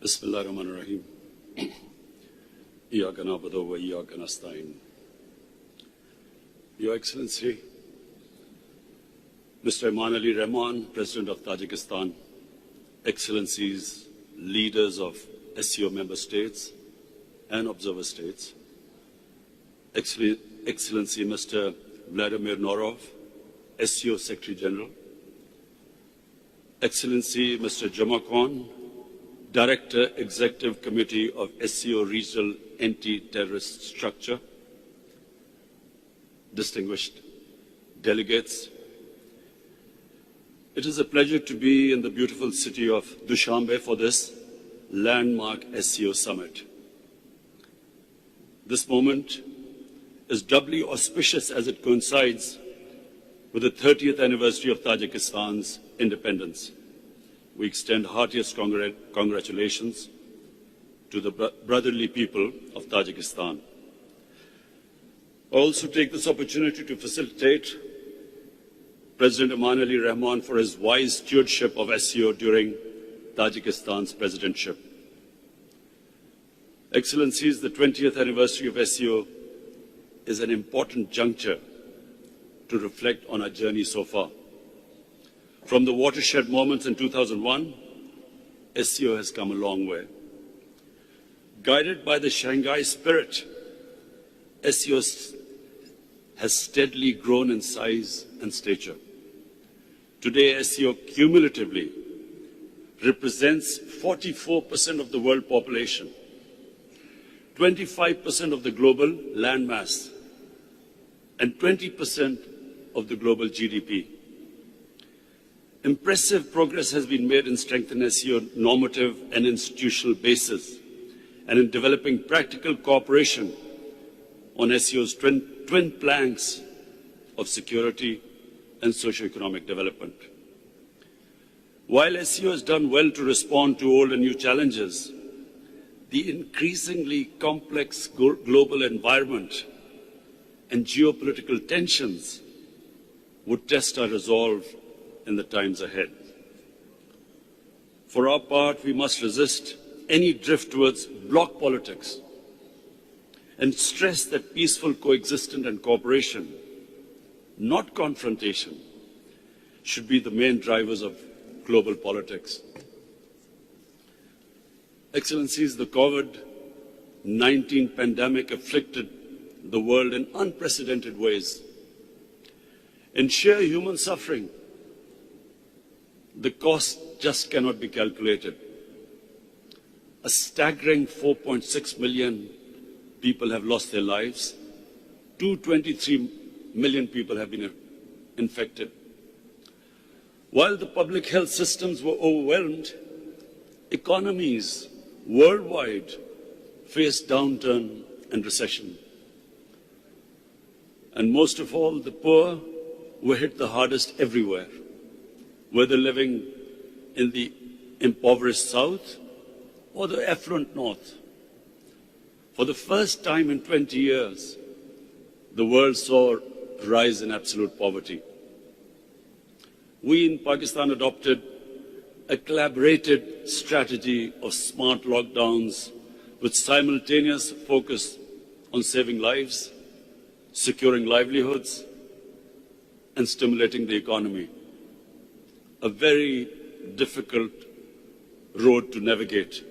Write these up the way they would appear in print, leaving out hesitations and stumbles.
Bismillah ar-Rahman ar-Rahim. Iyyaka na'budu wa iyyaka nasta'in. Your Excellency, Mr. Imran Ali Rahman, President of Tajikistan, Excellencies, leaders of SCO member states and observer states, Excellency Mr. Vladimir Norov, SCO Secretary General, Excellency Mr. Jemima, Director, Executive Committee of SCO Regional Anti-Terrorist Structure, distinguished delegates, it is a pleasure to be in the beautiful city of Dushanbe for this landmark SCO summit. This moment is doubly auspicious as it coincides with the 30th anniversary of Tajikistan's independence. We extend heartiest congratulations to the brotherly people of Tajikistan. I also take this opportunity to facilitate President Imran Ali Rahman for his wise stewardship of SCO during Tajikistan's presidentship. Excellencies, the 20th anniversary of SCO is an important juncture to reflect on our journey so far. From the watershed moments in 2001, SCO has come a long way. Guided by the Shanghai spirit, SCO has steadily grown in size and stature. Today, SCO cumulatively represents 44% of the world population, 25% of the global landmass, and 20% of the global GDP. Impressive progress has been made in strengthening SCO normative and institutional basis and in developing practical cooperation on SCO's twin planks of security and socio-economic development. While SCO has done well to respond to old and new challenges, the increasingly complex global environment and geopolitical tensions would test our resolve in the times ahead. For our part, we must resist any drift towards bloc politics and stress that peaceful coexistence and cooperation, not confrontation, should be the main drivers of global politics. Excellencies, the COVID-19 pandemic afflicted the world in unprecedented ways. In sheer human suffering, the cost just cannot be calculated. A staggering 4.6 million people have lost their lives. 223 million people have been infected. While the public health systems were overwhelmed, economies worldwide faced downturn and recession. And most of all, the poor were hit the hardest everywhere, whether living in the impoverished south or the affluent north. For the first time in 20 years, the world saw a rise in absolute poverty. We in Pakistan adopted a collaborated strategy of smart lockdowns with simultaneous focus on saving lives, securing livelihoods, and stimulating the economy. A very difficult road to navigate.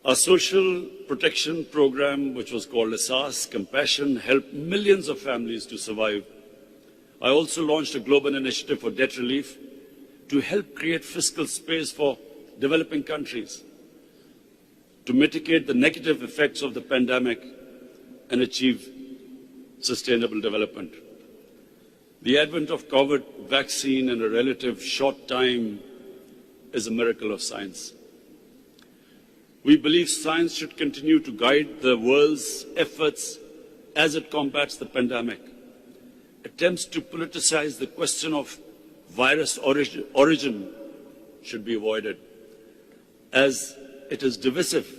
Our social protection program, which was called Asas, Compassion, helped millions of families to survive. I also launched a global initiative for debt relief to help create fiscal space for developing countries, to mitigate the negative effects of the pandemic and achieve sustainable development. The advent of COVID vaccine in a relative short time is a miracle of science. We believe science should continue to guide the world's efforts as it combats the pandemic. Attempts to politicize the question of virus origin should be avoided, as it is divisive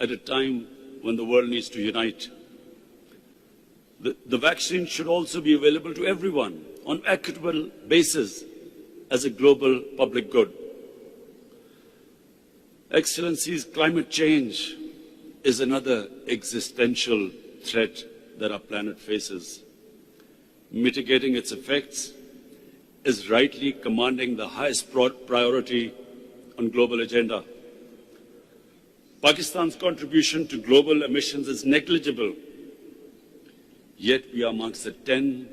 at a time when the world needs to unite. The vaccine should also be available to everyone on equitable basis as a global public good. Excellencies, climate change is another existential threat that our planet faces. Mitigating its effects is rightly commanding the highest priority on global agenda. Pakistan's contribution to global emissions is negligible, yet we are amongst the 10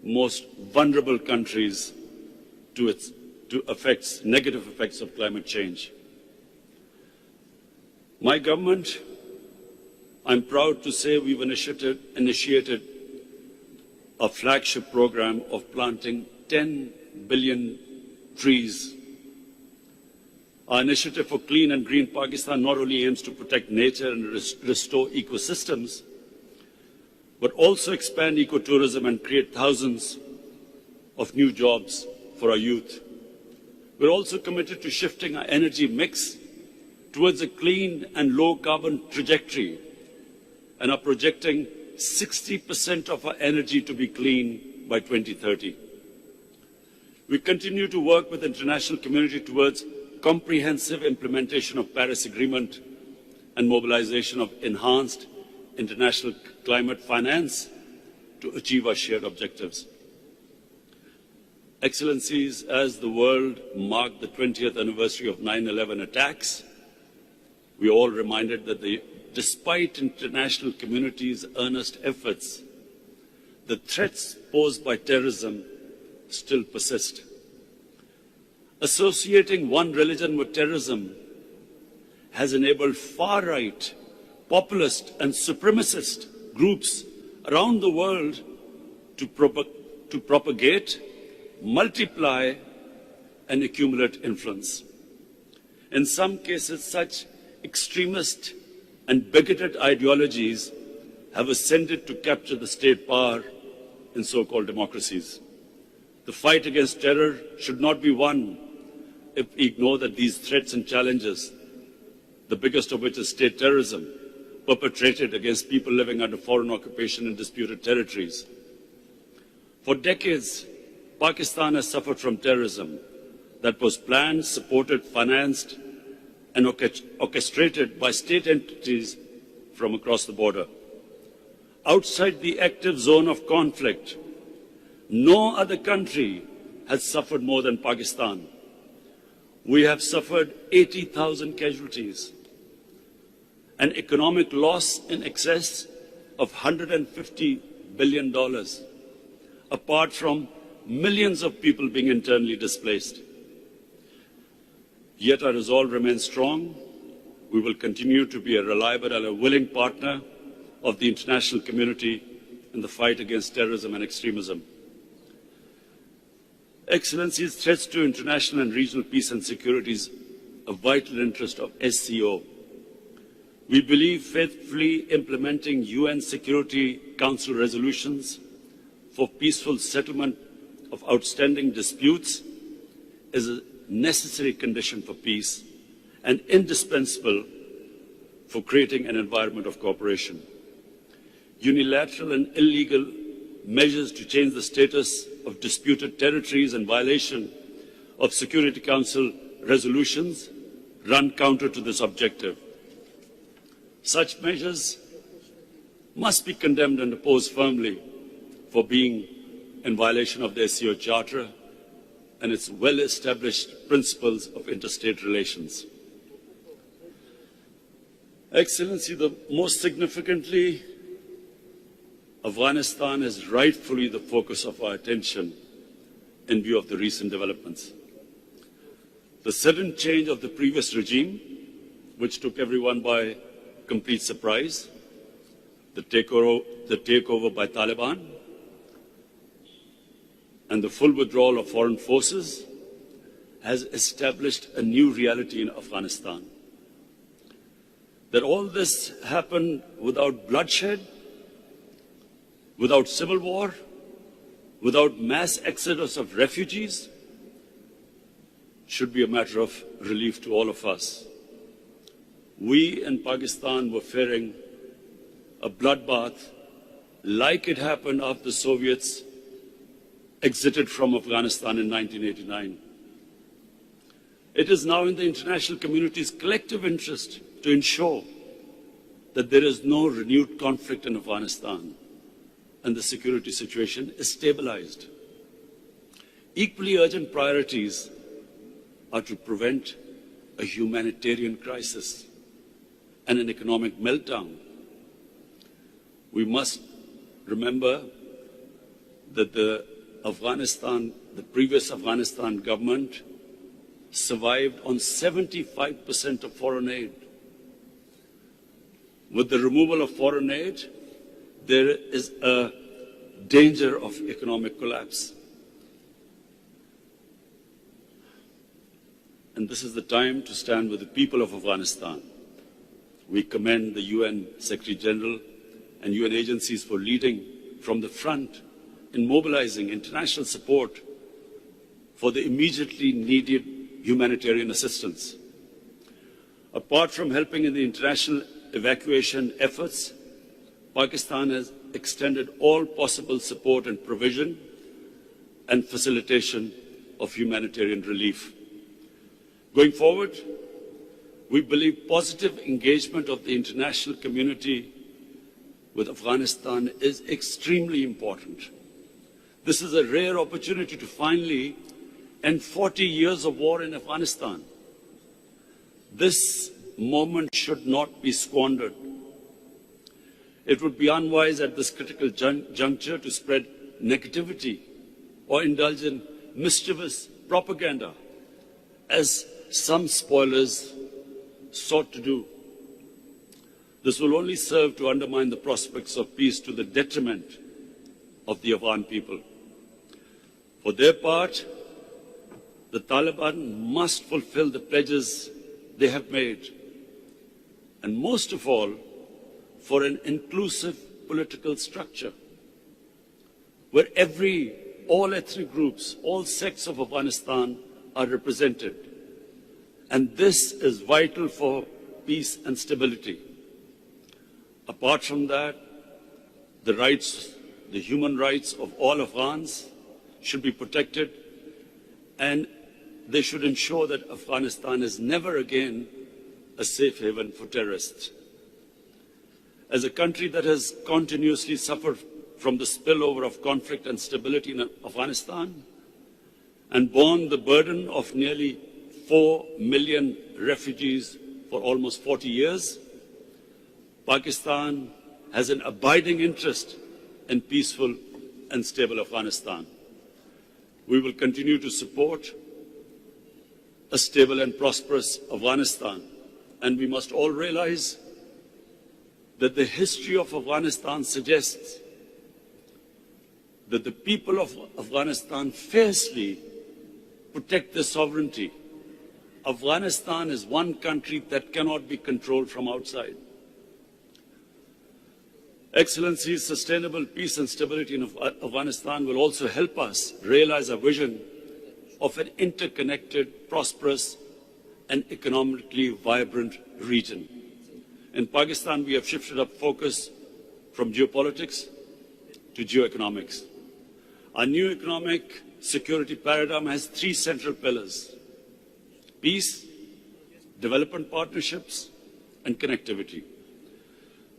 most vulnerable countries to negative effects of climate change. My government, I'm proud to say we've initiated a flagship program of planting 10 billion trees. Our initiative for Clean and Green Pakistan not only aims to protect nature and restore ecosystems, but also expand ecotourism and create thousands of new jobs for our youth. We're also committed to shifting our energy mix towards a clean and low carbon trajectory and are projecting 60% of our energy to be clean by 2030. We continue to work with the international community towards comprehensive implementation of Paris Agreement and mobilization of enhanced international climate finance to achieve our shared objectives. Excellencies, as the world marked the 20th anniversary of 9/11 attacks, we are all reminded that despite international community's earnest efforts, the threats posed by terrorism still persist. Associating one religion with terrorism has enabled far-right, populist and supremacist groups around the world to propagate, multiply and accumulate influence. In some cases, such extremist and bigoted ideologies have ascended to capture the state power in so-called democracies. The fight against terror should not be won if we ignore that these threats and challenges, the biggest of which is state terrorism, perpetrated against people living under foreign occupation in disputed territories. For decades, Pakistan has suffered from terrorism that was planned, supported, financed, and orchestrated by state entities from across the border. Outside the active zone of conflict, no other country has suffered more than Pakistan. We have suffered 80,000 casualties, an economic loss in excess of $150 billion, apart from millions of people being internally displaced. Yet our resolve remains strong. We will continue to be a reliable and a willing partner of the international community in the fight against terrorism and extremism. Excellencies, threats to international and regional peace and security is a vital interest of SCO. We believe faithfully implementing UN Security Council resolutions for peaceful settlement of outstanding disputes is a necessary condition for peace and indispensable for creating an environment of cooperation. Unilateral and illegal measures to change the status of disputed territories in violation of Security Council resolutions run counter to this objective. Such measures must be condemned and opposed firmly for being in violation of the SCO Charter and its well-established principles of interstate relations. Excellency, most significantly, Afghanistan is rightfully the focus of our attention in view of the recent developments. The sudden change of the previous regime, which took everyone by complete surprise, the takeover by Taliban, and the full withdrawal of foreign forces has established a new reality in Afghanistan. That all this happened without bloodshed, without civil war, without mass exodus of refugees, should be a matter of relief to all of us. We in Pakistan were fearing a bloodbath like it happened after the Soviets exited from Afghanistan in 1989. It is now in the international community's collective interest to ensure that there is no renewed conflict in Afghanistan and the security situation is stabilized. Equally urgent priorities are to prevent a humanitarian crisis and an economic meltdown. We must remember that the previous Afghanistan government survived on 75% of foreign aid. With the removal of foreign aid, there is a danger of economic collapse. And this is the time to stand with the people of Afghanistan. We commend the UN Secretary General and UN agencies for leading from the front in mobilizing international support for the immediately needed humanitarian assistance. Apart from helping in the international evacuation efforts, Pakistan has extended all possible support and provision and facilitation of humanitarian relief. Going forward, we believe positive engagement of the international community with Afghanistan is extremely important. This is a rare opportunity to finally end 40 years of war in Afghanistan. This moment should not be squandered. It would be unwise at this critical juncture to spread negativity or indulge in mischievous propaganda, as some spoilers sought to do. This will only serve to undermine the prospects of peace to the detriment of the Afghan people. For their part, the Taliban must fulfill the pledges they have made, and most of all, for an inclusive political structure where all ethnic groups, all sects of Afghanistan are represented. And this is vital for peace and stability. Apart from that, the human rights of all Afghans should be protected, and they should ensure that Afghanistan is never again a safe haven for terrorists. As a country that has continuously suffered from the spillover of conflict and stability in Afghanistan and borne the burden of nearly 4 million refugees for almost 40 years, Pakistan has an abiding interest in peaceful and stable Afghanistan. We will continue to support a stable and prosperous Afghanistan, and we must all realize that the history of Afghanistan suggests that the people of Afghanistan fiercely protect their sovereignty. Afghanistan is one country that cannot be controlled from outside. Excellencies, sustainable peace and stability in Afghanistan will also help us realize our vision of an interconnected, prosperous, and economically vibrant region. In Pakistan, we have shifted our focus from geopolitics to geoeconomics. Our new economic security paradigm has 3 central pillars: peace, development partnerships, and connectivity.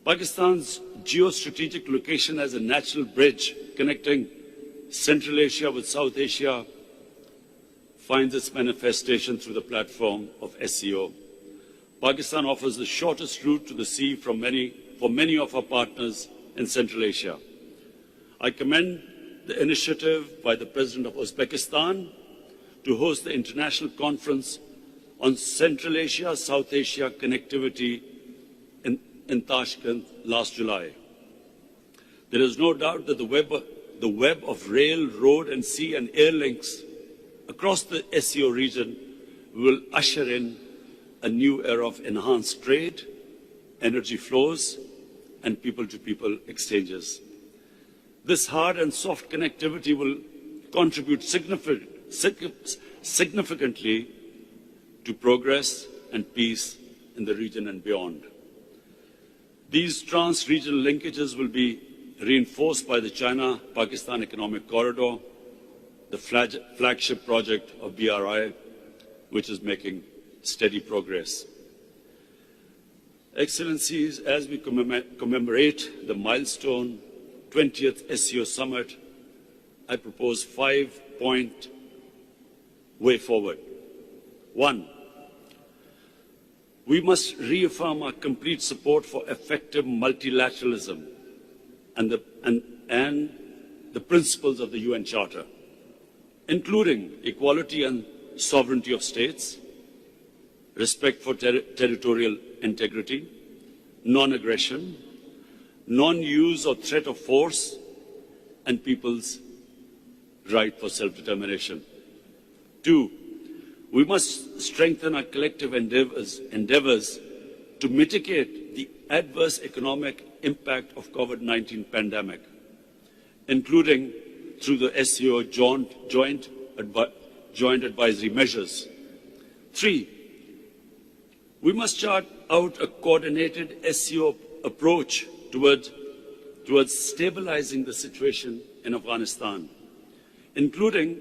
Pakistan's geostrategic location as a natural bridge connecting Central Asia with South Asia finds its manifestation through the platform of SCO. Pakistan offers the shortest route to the sea for many of our partners in Central Asia. I commend the initiative by the President of Uzbekistan to host the International Conference on Central Asia, South Asia connectivity in Tashkent last July. There is no doubt that the web of rail, road, and sea and air links across the SCO region will usher in a new era of enhanced trade, energy flows, and people-to-people exchanges. This hard and soft connectivity will contribute significantly to progress and peace in the region and beyond. These trans-regional linkages will be reinforced by the China-Pakistan Economic Corridor, the flagship project of BRI, which is making steady progress. Excellencies, as we commemorate the milestone 20th SCO Summit, I propose 5-point way forward. 1. We must reaffirm our complete support for effective multilateralism and the principles of the UN Charter, including equality and sovereignty of states, respect for territorial integrity, non-aggression, non-use or threat of force, and people's right for self-determination. 2. We must strengthen our collective endeavors to mitigate the adverse economic impact of COVID-19 pandemic, including through the SCO joint advisory measures. 3. We must chart out a coordinated SCO approach towards stabilizing the situation in Afghanistan, including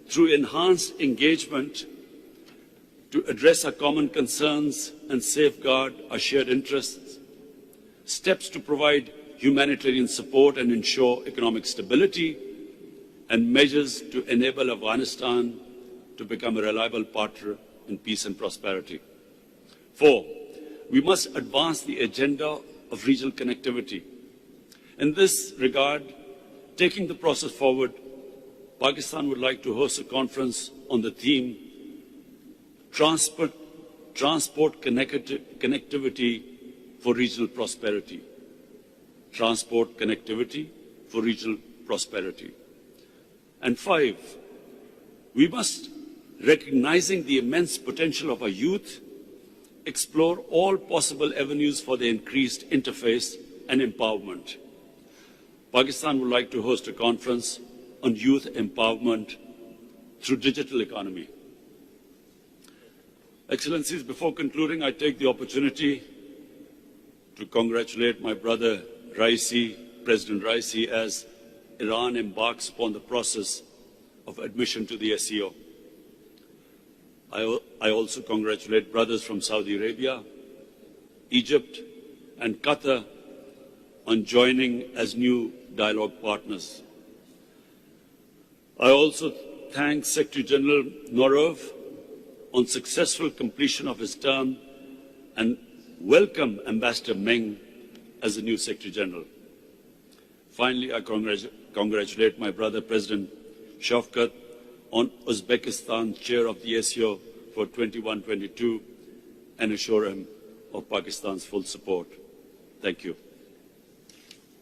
through enhanced engagement to address our common concerns and safeguard our shared interests, steps to provide humanitarian support and ensure economic stability, and measures to enable Afghanistan to become a reliable partner in peace and prosperity. 4. We must advance the agenda of regional connectivity. In this regard, taking the process forward, Pakistan would like to host a conference on the theme Transport connectivity for regional prosperity. Transport connectivity for regional prosperity. And 5, we must, recognizing the immense potential of our youth, explore all possible avenues for their increased interface and empowerment. Pakistan would like to host a conference on youth empowerment through digital economy. Excellencies, before concluding, I take the opportunity to congratulate my brother Raisi, President Raisi, as Iran embarks upon the process of admission to the SCO. I also congratulate brothers from Saudi Arabia, Egypt, and Qatar on joining as new dialogue partners. I also thank Secretary General Norov on successful completion of his term and welcome Ambassador Meng as the new Secretary General. Finally, I congratulate my brother President Shafkat on Uzbekistan chair of the SCO for 21-22 and assure him of Pakistan's full support. Thank you.